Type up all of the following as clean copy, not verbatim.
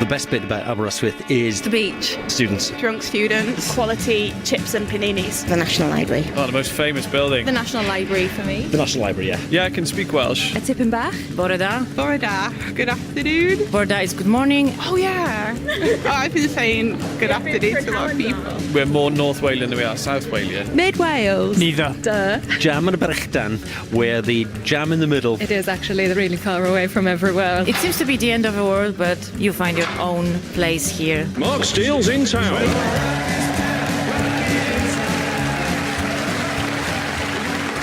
The best bit about Aberystwyth is The beach. students. Drunk students. Quality chips and paninis. The National Library. Oh, the most famous building. The National Library for me. The National Library, yeah. Yeah, I can speak Welsh. A Tippenbach. Borda. Borda. Good afternoon. Borda is good morning. Oh yeah. I've been saying good afternoon to a lot of people. We're more North Walian than we are South Walian. Mid Wales. Neither. Duh. Jam and Aberystwyth, where the jam in the middle. It is actually really far away from everywhere. It seems to be the end of the world, but you find your own place here. Mark Steele's in town.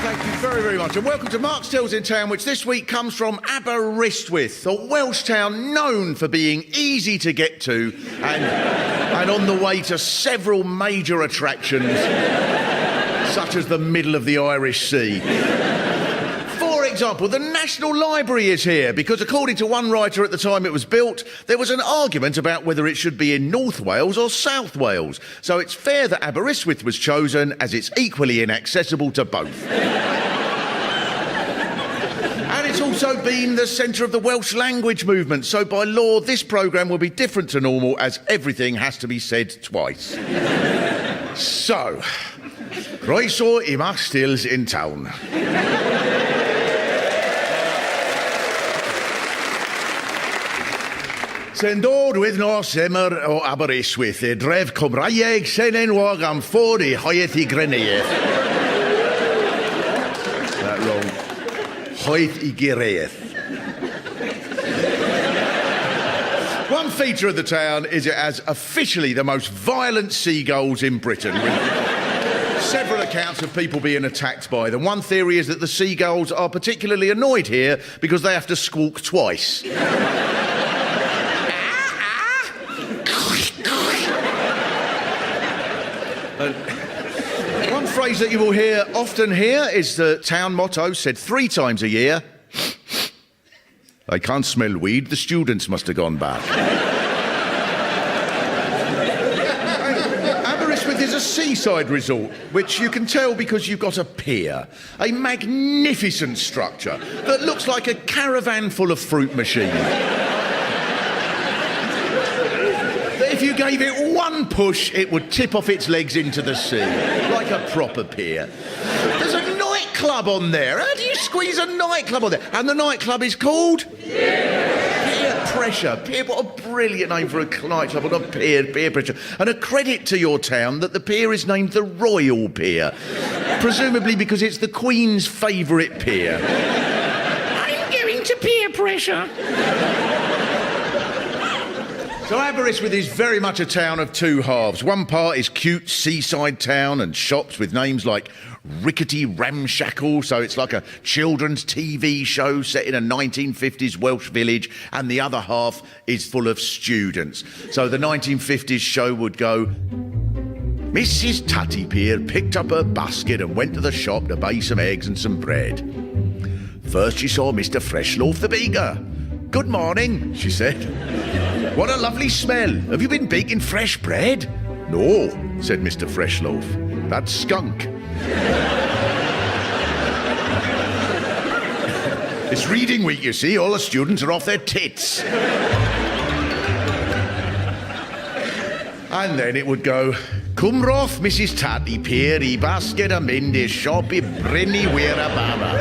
Thank you very, very much. And welcome to Mark Steele's in Town, which this week comes from Aberystwyth, a Welsh town known for being easy to get to and on the way to several major attractions, such as the middle of the Irish Sea. For example, the National Library is here because, according to one writer at the time it was built, there was an argument about whether it should be in North Wales or South Wales. So it's fair that Aberystwyth was chosen, as it's equally inaccessible to both. And it's also been the centre of the Welsh language movement, so by law this programme will be different to normal, as everything has to be said twice. So, croeso I Mark Steele's in Town. Sy'n dod wythnos emyr o Aberystwyth, dref Cymraeg sy'n enwog am ffwrdd I hoeth I greneuaeth. That wrong. Hoeth I gireaeth. One feature of the town is it has officially the most violent seagulls in Britain, with several accounts of people being attacked by them. One theory is that the seagulls are particularly annoyed here because they have to squawk twice. One phrase that you will hear often here is the town motto, said 3 times a year. I can't smell weed, the students must have gone back. Aberystwyth is a seaside resort, which you can tell because you've got a pier, a magnificent structure that looks like a caravan full of fruit machines. If you gave it one push, it would tip off its legs into the sea, like a proper pier. There's a nightclub on there. How do you squeeze a nightclub on there? And the nightclub is called? Peer Pressure. What a brilliant name for a nightclub, on a peer pressure. And a credit to your town that the pier is named the Royal Pier, presumably because it's the Queen's favourite pier. I'm going to peer pressure. So Aberystwyth is very much a town of two halves. One part is cute seaside town and shops with names like Rickety Ramshackle, so it's like a children's TV show set in a 1950s Welsh village, and the other half is full of students. So the 1950s show would go, Mrs. Tuttypeer picked up her basket and went to the shop to buy some eggs and some bread. First she saw Mr. Freshloaf the baker. Good morning, she said. What a lovely smell. Have you been baking fresh bread? No, said Mr. Freshloaf. That's skunk. It's reading week, you see. All the students are off their tits. And then it would go, Cwmroth Mrs. Tuttypeer I basket a mynd i'r siop I brynu wir a bara.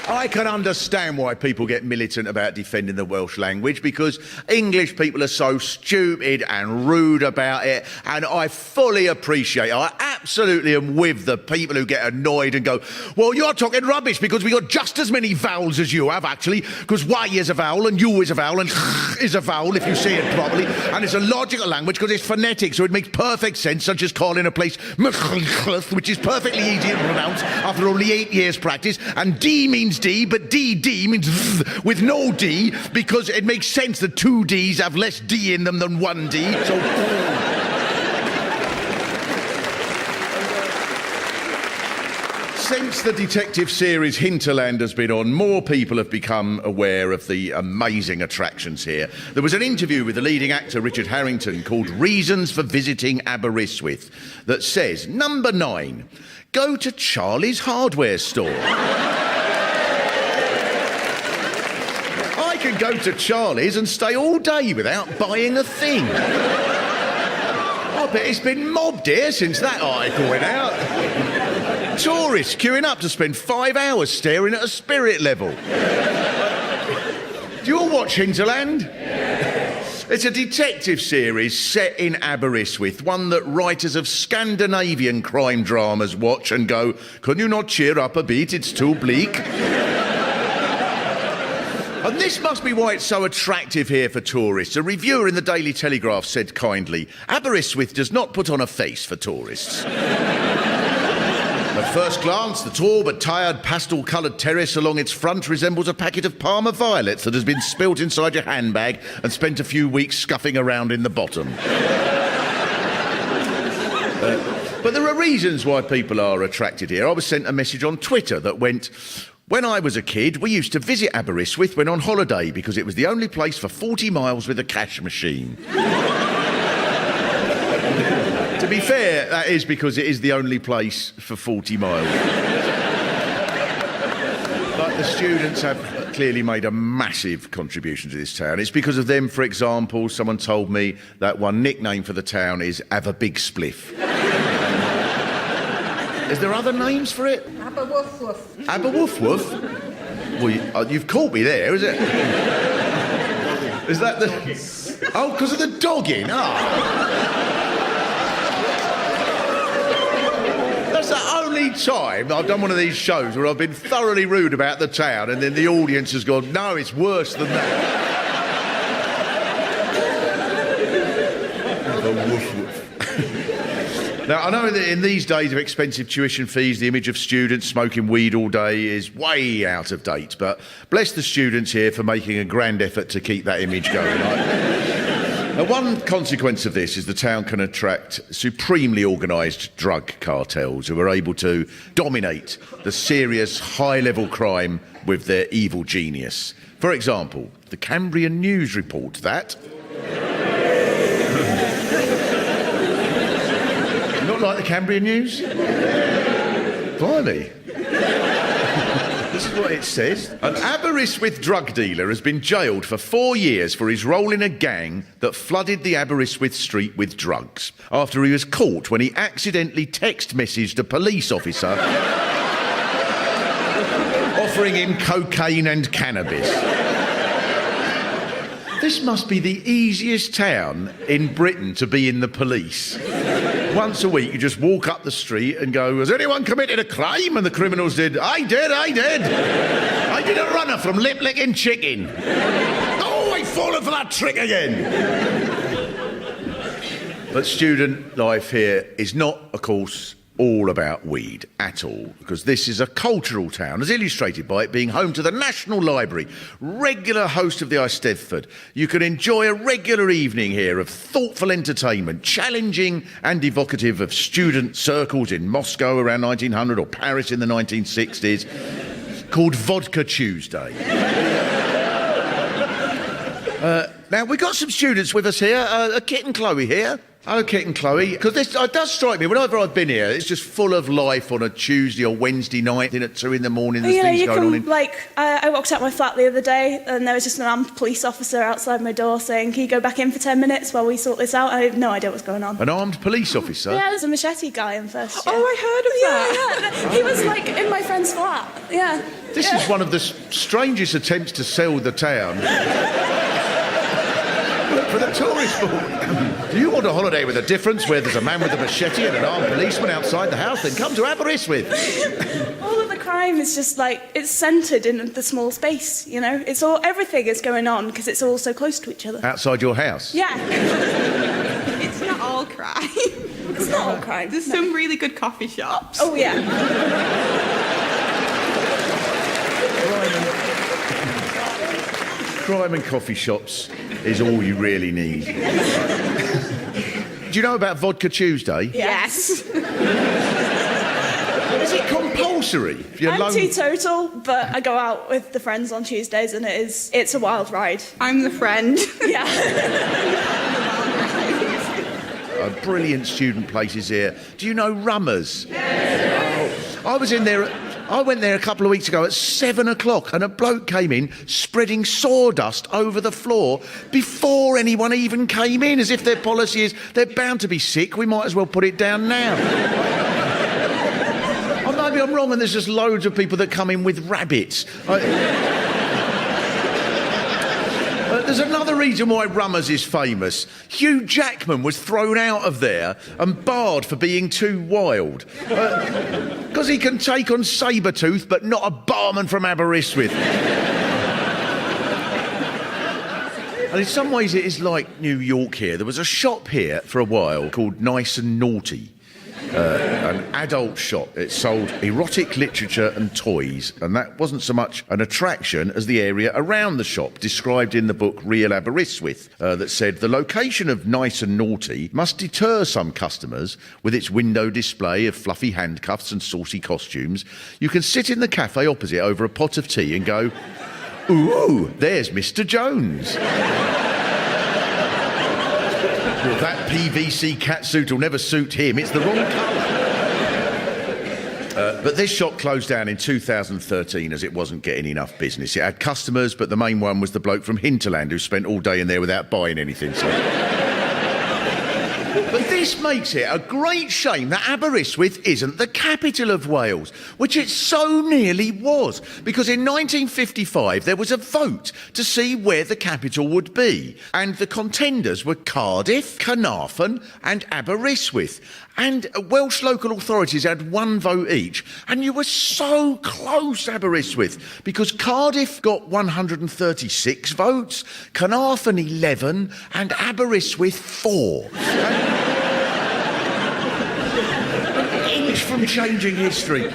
I can understand why people get militant about defending the Welsh language, because English people are so stupid and rude about it, and I fully appreciate it. I absolutely am with the people who get annoyed and go, well, you're talking rubbish because we got just as many vowels as you have, actually, because Y is a vowel and U is a vowel and is a vowel if you say it properly, and it's a logical language because it's phonetic, so it makes perfect sense, such as calling a place which is perfectly easy to pronounce after only 8 years practice, and D means D, but D means with no D, because it makes sense that 2 Ds have less D in them than 1 D. So, since the detective series Hinterland has been on, more people have become aware of the amazing attractions here. There was an interview with the leading actor Richard Harrington called Reasons for Visiting Aberystwyth that says, number 9, go to Charlie's hardware store. can go to Charlie's and stay all day without buying a thing. I bet it's been mobbed here since that article went out. Tourists queuing up to spend 5 hours staring at a spirit level. Do you all watch Hinterland? It's a detective series set in Aberystwyth, one that writers of Scandinavian crime dramas watch and go, "Can you not cheer up a bit? It's too bleak." And this must be why it's so attractive here for tourists. A reviewer in the Daily Telegraph said kindly, "Aberystwyth does not put on a face for tourists." At first glance, the tall but tired pastel-coloured terrace along its front resembles a packet of Parma violets that has been spilt inside your handbag and spent a few weeks scuffing around in the bottom. But there are reasons why people are attracted here. I was sent a message on Twitter that went, "When I was a kid, we used to visit Aberystwyth when on holiday because it was the only place for 40 miles with a cash machine." To be fair, that is because it is the only place for 40 miles. But the students have clearly made a massive contribution to this town. It's because of them, for example, someone told me that one nickname for the town is "Have a Big Spliff." Is there other names for it? Aberystwyth. Aberystwyth? Well, you've caught me there, is it? Is that the... Oh, because of the dogging? That's the only time I've done one of these shows where I've been thoroughly rude about the town and then the audience has gone, "No, it's worse than that." Now, I know that in these days of expensive tuition fees, the image of students smoking weed all day is way out of date, but bless the students here for making a grand effort to keep that image going. Now, one consequence of this is the town can attract supremely organised drug cartels who are able to dominate the serious, high-level crime with their evil genius. For example, the Cambrian News report that... Not like the Cambrian News? Blimey. This is what it says. An Aberystwyth drug dealer has been jailed for 4 years for his role in a gang that flooded the Aberystwyth street with drugs after he was caught when he accidentally text messaged a police officer offering him cocaine and cannabis. This must be the easiest town in Britain to be in the police. Once a week, you just walk up the street and go, "Has anyone committed a crime?" And the criminals did, I did. I did a runner from Lip Licking Chicken. Oh, I've fallen for that trick again. But student life here is not, of course, all about weed at all, because this is a cultural town, as illustrated by it being home to the National Library, regular host of the Eisteddfod. You can enjoy a regular evening here of thoughtful entertainment, challenging and evocative of student circles in Moscow around 1900 or Paris in the 1960s, called Vodka Tuesday. Now, we've got some students with us here, Kit and Chloe here. Hello, Kit and Chloe. Because this it does strike me, whenever I've been here, it's just full of life on a Tuesday or Wednesday night, then at 2 in the morning, there's things going on. I walked out my flat the other day and there was just an armed police officer outside my door saying, "Can you go back in for 10 minutes while we sort this out?" I had no idea what's going on. An armed police officer? Yeah, there's a machete guy in first year. Oh, I heard of that. Yeah. He was like in my friend's flat. Yeah. This is one of the strangest attempts to sell the town. For the tourist board. Do you want a holiday with a difference where there's a man with a machete and an armed policeman outside the house? Then come to Aberystwyth. All of the crime is just it's centred in the small space, you know? Everything is going on because it's all so close to each other. Outside your house? Yeah. It's not all crime. It's not all crime. There's some really good coffee shops. Oh, yeah. Crime and coffee shops is all you really need. Do you know about Vodka Tuesday? Yes. Is it compulsory? I'm teetotal, but I go out with the friends on Tuesdays and it's a wild ride. I'm the friend. Yeah. Brilliant student places here. Do you know Rummers? Yes. I was in there I went there a couple of weeks ago at 7 o'clock and a bloke came in spreading sawdust over the floor before anyone even came in, as if their policy is they're bound to be sick, we might as well put it down now. Or maybe I'm wrong and there's just loads of people that come in with rabbits. There's another reason why Rummers is famous. Hugh Jackman was thrown out of there and barred for being too wild. Because he can take on Sabretooth, but not a barman from Aberystwyth. And in some ways it is like New York here. There was a shop here for a while called Nice and Naughty. An adult shop. It sold erotic literature and toys, and that wasn't so much an attraction as the area around the shop, described in the book Real Aberystwyth, that said the location of Nice and Naughty must deter some customers with its window display of fluffy handcuffs and saucy costumes. You can sit in the cafe opposite over a pot of tea and go, "Ooh, there's Mr. Jones." Well, that PVC catsuit will never suit him. It's the wrong colour. But this shop closed down in 2013 as it wasn't getting enough business. It had customers, but the main one was the bloke from Hinterland who spent all day in there without buying anything. So. But this makes it a great shame that Aberystwyth isn't the capital of Wales, which it so nearly was, because in 1955 there was a vote to see where the capital would be, and the contenders were Cardiff, Carnarvon and Aberystwyth. And Welsh local authorities had one vote each, and you were so close, Aberystwyth, because Cardiff got 136 votes, Carnarvon 11, and Aberystwyth 4. An inch from changing history.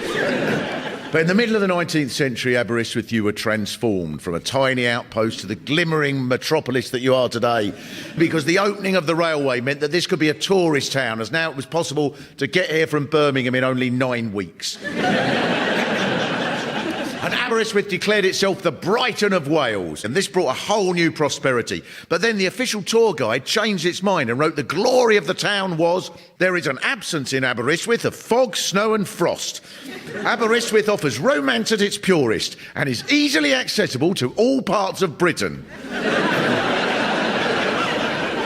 But in the middle of the 19th century, Aberystwyth, you were transformed from a tiny outpost to the glimmering metropolis that you are today, because the opening of the railway meant that this could be a tourist town, as now it was possible to get here from Birmingham in only 9 weeks. And Aberystwyth declared itself the Brighton of Wales, and this brought a whole new prosperity. But then the official tour guide changed its mind and wrote the glory of the town was, "There is an absence in Aberystwyth of fog, snow and frost. Aberystwyth offers romance at its purest and is easily accessible to all parts of Britain.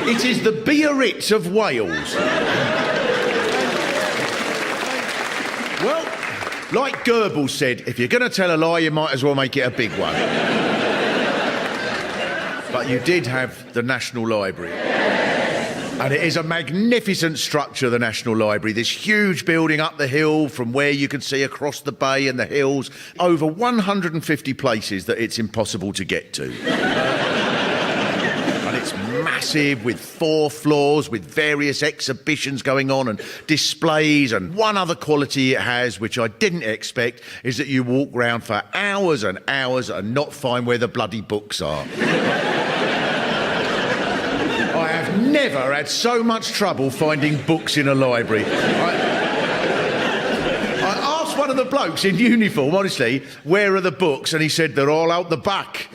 It is the Biarritz of Wales." Well, like Goebbels said, if you're going to tell a lie, you might as well make it a big one. But you did have the National Library. And it is a magnificent structure, the National Library. This huge building up the hill from where you can see across the bay and the hills. Over 150 places that it's impossible to get to. And it's massive, with 4 floors, with various exhibitions going on and displays. And one other quality it has, which I didn't expect, is that you walk round for hours and hours and not find where the bloody books are. I have never had so much trouble finding books in a library. I asked one of the blokes in uniform, honestly, where are the books? And he said, they're all out the back.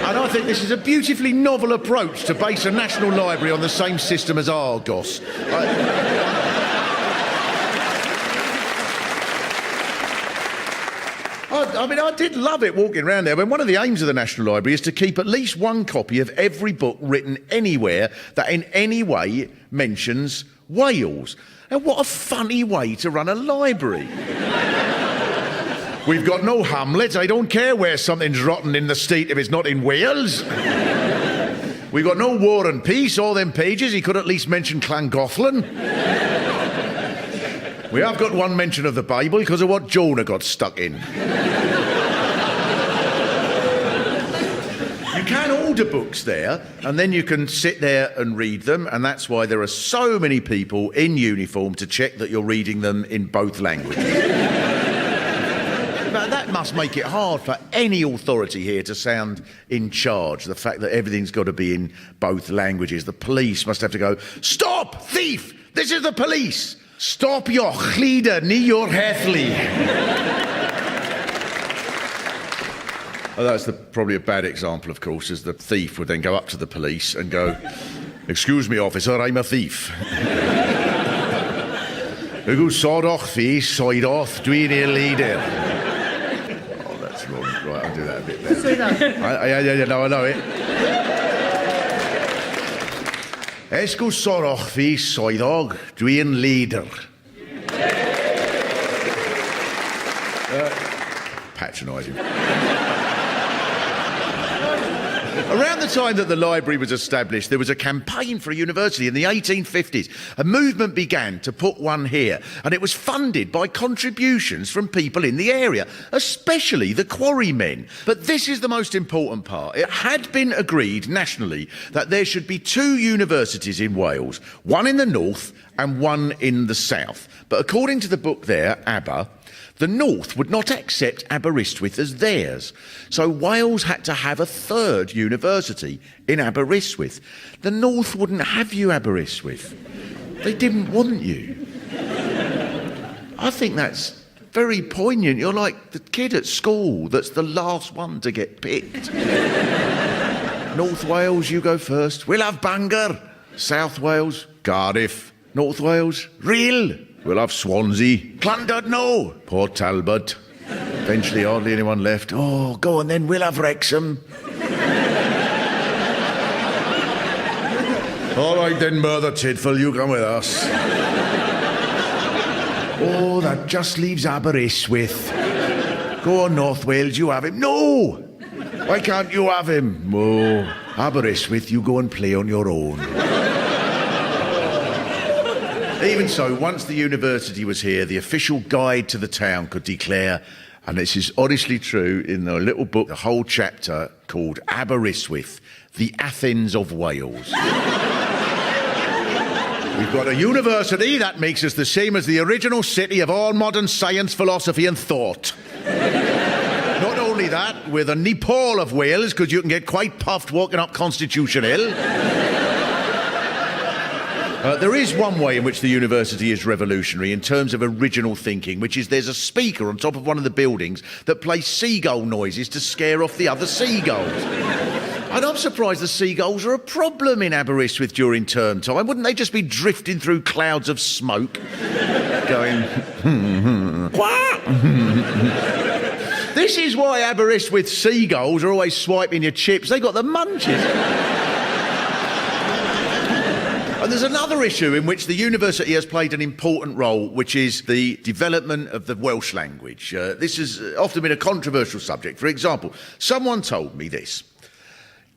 And I think this is a beautifully novel approach to base a national library on the same system as Argos. I mean, I did love it walking around there. When one of the aims of the National Library is to keep at least one copy of every book written anywhere that in any way mentions Wales. And what a funny way to run a library. We've got no Hamlet. I don't care where something's rotten in the state if it's not in Wales. We've got no War and Peace. All them pages, he could at least mention Llangollen. We have got one mention of the Bible because of what Jonah got stuck in. You can order books there, and then you can sit there and read them, and that's why there are so many people in uniform to check that you're reading them in both languages. But that must make it hard for any authority here to sound in charge, the fact that everything's got to be in both languages. The police must have to go, "Stop, thief! This is the police! Stop your chlida, ni your heathly." Oh, that's probably a bad example, of course, as the thief would then go up to the police and go, "Excuse me, officer, I'm a thief." Who sawed off face, side off, dwi'n i'r leader. Oh, that's wrong. Right, I'll do that a bit better. Yeah, no, I know it. Esgw soroch fi soeddog, dwi'n leader. Patronising. Around the time that the library was established, there was a campaign for a university in the 1850s. A movement began to put one here, and it was funded by contributions from people in the area, especially the quarrymen. But this is the most important part. It had been agreed nationally that there should be 2 universities in Wales, one in the north and one in the south. But according to the book there, Aber, the North would not accept Aberystwyth as theirs, so Wales had to have a 3rd university in Aberystwyth. The North wouldn't have you, Aberystwyth. They didn't want you. I think that's very poignant. You're like the kid at school that's the last one to get picked. North Wales, you go first. We'll have Bangor. South Wales, Cardiff. North Wales, Rhyl. We'll have Swansea. Llandudno. Port Talbot. Eventually hardly anyone left. Oh, go on then, we'll have Wrexham. All right then, Merthyr Tydfil, you come with us. Oh, that just leaves Aberystwyth. Go on, North Wales, you have him. No! Why can't you have him? Oh, Aberystwyth, you go and play on your own. Even so, once the university was here, the official guide to the town could declare, and this is honestly true, in the little book, the whole chapter called Aberystwyth, the Athens of Wales. We've got a university that makes us the same as the original city of all modern science, philosophy and thought. Not only that, we're the Nepal of Wales, because you can get quite puffed walking up Constitution Hill. There is one way in which the university is revolutionary in terms of original thinking, which is there's a speaker on top of one of the buildings that plays seagull noises to scare off the other seagulls. And I'm surprised the seagulls are a problem in Aberystwyth during term time. Wouldn't they just be drifting through clouds of smoke, going... This is why Aberystwyth seagulls are always swiping your chips. They got the munchies. And there's another issue in which the university has played an important role, which is the development of the Welsh language. This has often been a controversial subject. For example, someone told me this.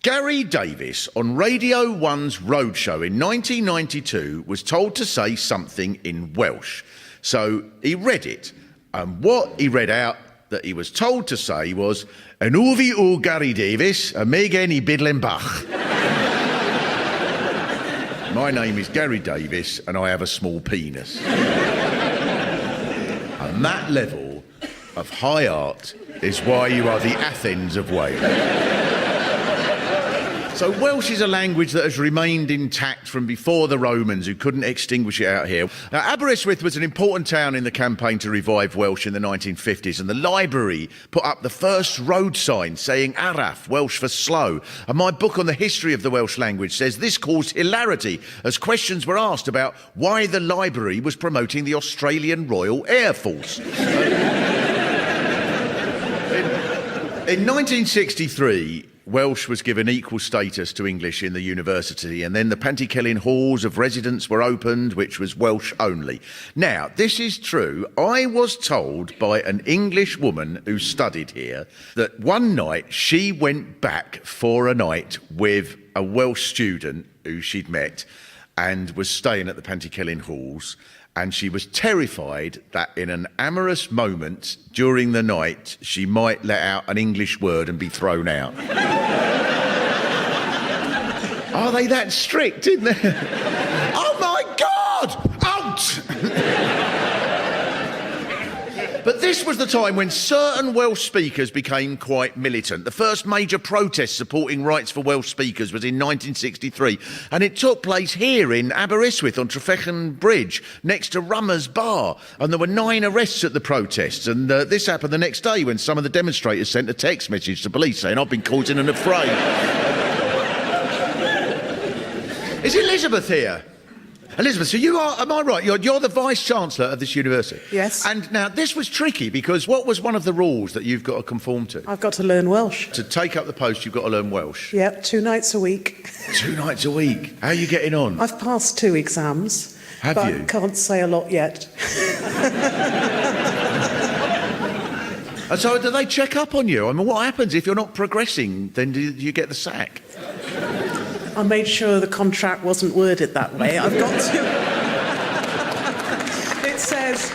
Gary Davis on Radio 1's Roadshow in 1992 was told to say something in Welsh. So he read it, and what he read out that he was told to say was, "Yn ufi o Gary Davis, a megen I bidlen bach." My name is Gary Davis and I have a small penis. And that level of high art is why you are the Athens of Wales. So Welsh is a language that has remained intact from before the Romans, who couldn't extinguish it out here. Now, Aberystwyth was an important town in the campaign to revive Welsh in the 1950s, and the library put up the first road sign saying Araf, Welsh for slow. And my book on the history of the Welsh language says this caused hilarity as questions were asked about why the library was promoting the Australian Royal Air Force. In 1963, Welsh was given equal status to English in the university, and then the Pantycelyn halls of residence were opened, which was Welsh only. Now, this is true. I was told by an English woman who studied here that one night she went back for a night with a Welsh student who she'd met and was staying at the Pantycelyn halls, and she was terrified that in an amorous moment during the night, she might let out an English word and be thrown out. Are they that strict, isn't they? Oh my God! Out! But this was the time when certain Welsh speakers became quite militant. The first major protest supporting rights for Welsh speakers was in 1963, and it took place here in Aberystwyth on Trefechan Bridge, next to Rummer's Bar, and there were 9 arrests at the protests, and this happened the next day when some of the demonstrators sent a text message to police saying, "I've been caught in an affray." Is Elizabeth here? Elizabeth, so you are, am I right? You're the Vice-Chancellor of this university? Yes. And now, this was tricky because what was one of the rules that you've got to conform to? I've got to learn Welsh. To take up the post, you've got to learn Welsh. Yep, 2 nights a week. 2 nights a week. How are you getting on? I've passed 2 exams. Have but you? I can't say a lot yet. And so do they check up on you? I mean, what happens if you're not progressing? Then do you get the sack? I made sure the contract wasn't worded that way. I've got to... It says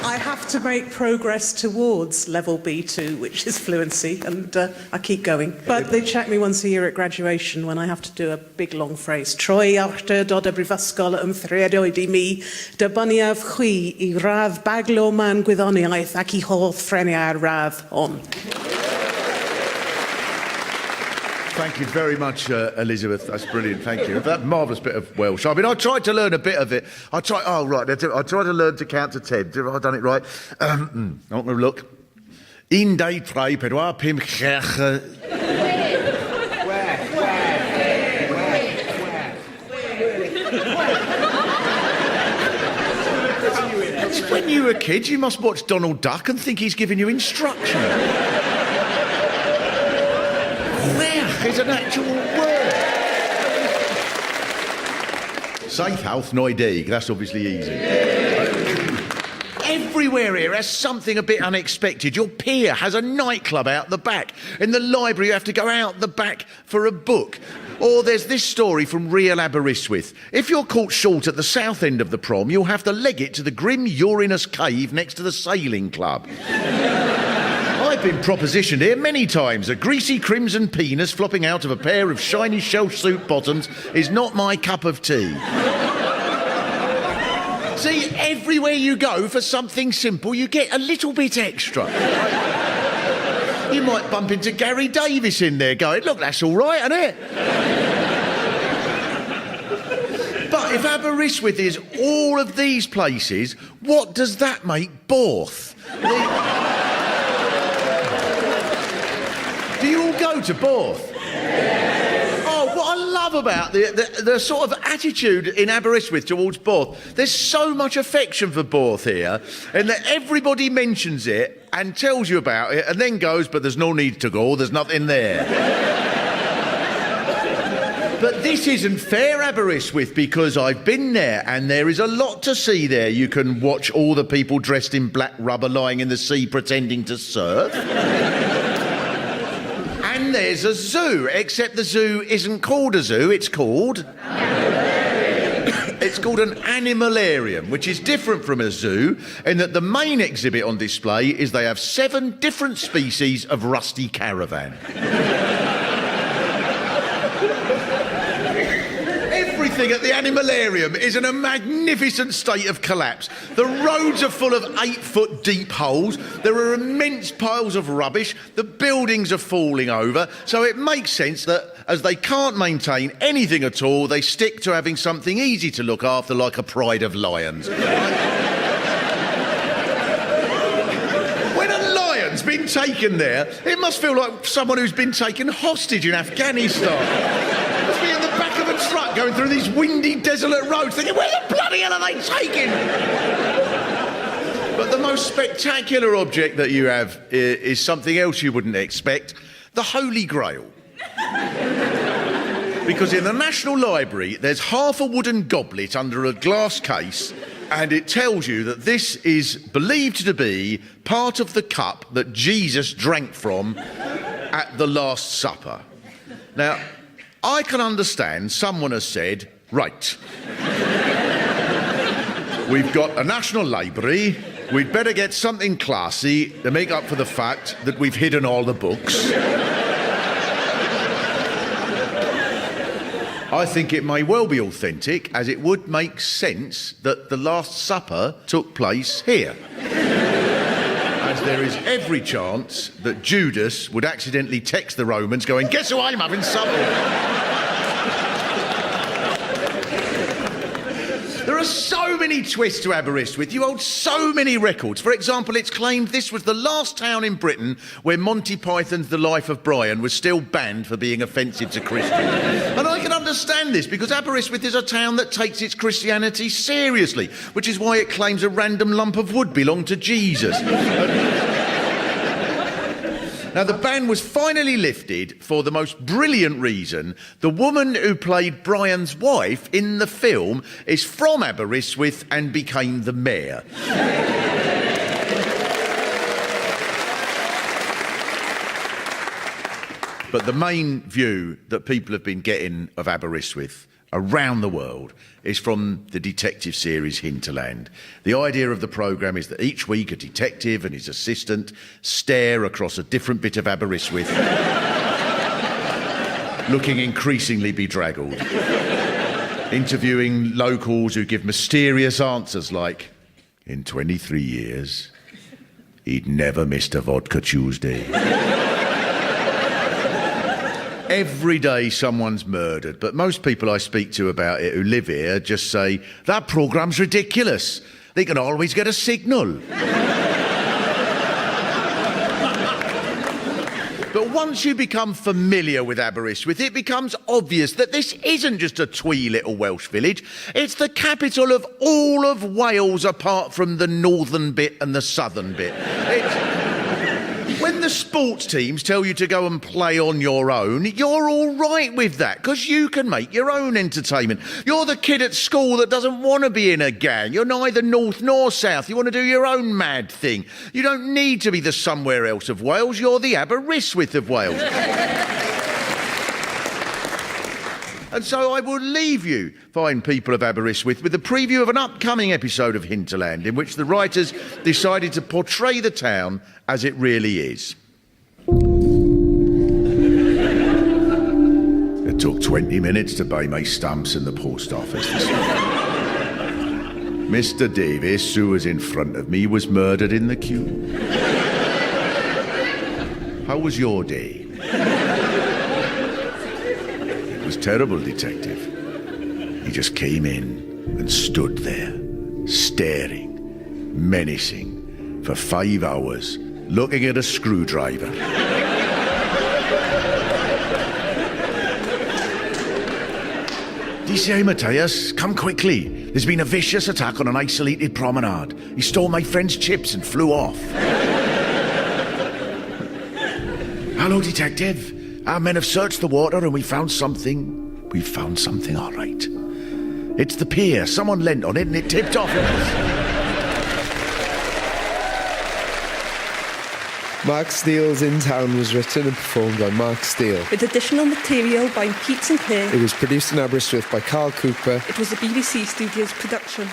I have to make progress towards level B2, which is fluency, and I keep going. But they check me once a year at graduation when I have to do a big long phrase. Troi awr dod y brifysgol ymthredoedd I mi, dybyniaf chwi I radd baglo man gwyddoniaeth ac I holl ffreniau'r radd hon. Thank you very much, Elizabeth. That's brilliant. Thank you. That marvellous bit of Welsh. I mean, I tried to learn a bit of it. I tried to learn to count to 10. Have I done it right? I'm going to look. 1, 2, 3, 4, 5, 6. When you were a kid, you must watch Donald Duck and think he's giving you instruction. Is an actual word. Saith house no dig. That's obviously easy. Everywhere here has something a bit unexpected. Your pier has a nightclub out the back. In the library, you have to go out the back for a book. Or there's this story from real Aberystwyth. If you're caught short at the south end of the prom, you'll have to leg it to the grim Uranus cave next to the sailing club. I've been propositioned here many times. A greasy crimson penis flopping out of a pair of shiny shell suit bottoms is not my cup of tea. See, everywhere you go for something simple, you get a little bit extra. You might bump into Gary Davis in there going, look, that's all right, isn't it? But if Aberystwyth is all of these places, what does that make Borth? Do you all go to Borth? Oh, what I love about the sort of attitude in Aberystwyth towards Borth, there's so much affection for Borth here, and that everybody mentions it and tells you about it and then goes, but there's no need to go, there's nothing there. But this isn't fair, Aberystwyth, because I've been there and there is a lot to see there. You can watch all the people dressed in black rubber lying in the sea pretending to surf. And there's a zoo, except the zoo isn't called a zoo, it's called an animalarium, which is different from a zoo in that the main exhibit on display is they have 7 different species of rusty caravan. Everything at the animalarium is in a magnificent state of collapse. The roads are full of 8-foot deep holes. There are immense piles of rubbish. The buildings are falling over. So it makes sense that as they can't maintain anything at all, they stick to having something easy to look after, like a pride of lions. When a lion's been taken there, it must feel like someone who's been taken hostage in Afghanistan. Truck going through these windy, desolate roads thinking, where the bloody hell are they taking? But the most spectacular object that you have is something else you wouldn't expect, the Holy Grail. Because in the National Library, there's half a wooden goblet under a glass case, and it tells you that this is believed to be part of the cup that Jesus drank from at the Last Supper. Now, I can understand someone has said, right, we've got a national library, we'd better get something classy to make up for the fact that we've hidden all the books. I think it may well be authentic, as it would make sense that the Last Supper took place here. As there is every chance that Judas would accidentally text the Romans going, guess who I'm having supper with? There There are so many twists to Aberystwyth. You hold so many records. For example, it's claimed this was the last town in Britain where Monty Python's The Life of Brian was still banned for being offensive to Christians. And I can understand this because Aberystwyth is a town that takes its Christianity seriously, which is why it claims a random lump of wood belonged to Jesus. Now, the ban was finally lifted for the most brilliant reason. The woman who played Brian's wife in the film is from Aberystwyth and became the mayor. But the main view that people have been getting of Aberystwyth around the world is from the detective series Hinterland. The idea of the programme is that each week a detective and his assistant stare across a different bit of Aberystwyth, looking increasingly bedraggled, interviewing locals who give mysterious answers like, in 23 years, he'd never missed a vodka Tuesday. Every day someone's murdered, but most people I speak to about it who live here just say, that programme's ridiculous. They can always get a signal. But once you become familiar with Aberystwyth, it becomes obvious that this isn't just a twee little Welsh village. It's the capital of all of Wales apart from the northern bit and the southern bit. When the sports teams tell you to go and play on your own, you're all right with that, because you can make your own entertainment. You're the kid at school that doesn't want to be in a gang. You're neither north nor south. You want to do your own mad thing. You don't need to be the somewhere else of Wales. You're the Aberystwyth of Wales. And so I will leave you, fine people of Aberystwyth, with a preview of an upcoming episode of Hinterland in which the writers decided to portray the town as it really is. It took 20 minutes to buy my stamps in the post office this morning. Mr. Davis, who was in front of me, was murdered in the queue. How was your day? It was terrible, detective. He just came in and stood there, staring, menacing, for 5 hours, looking at a screwdriver. DCI Matthias, come quickly. There's been a vicious attack on an isolated promenade. He stole my friend's chips and flew off. Hello, detective. Our men have searched the water and we found something. We found something, all right. It's the pier. Someone leant on it and it tipped off. Mark Steele's In Town was written and performed by Mark Steele. With additional material by Pete Sinclair. It was produced in Aberystwyth by Carl Cooper. It was a BBC Studios production.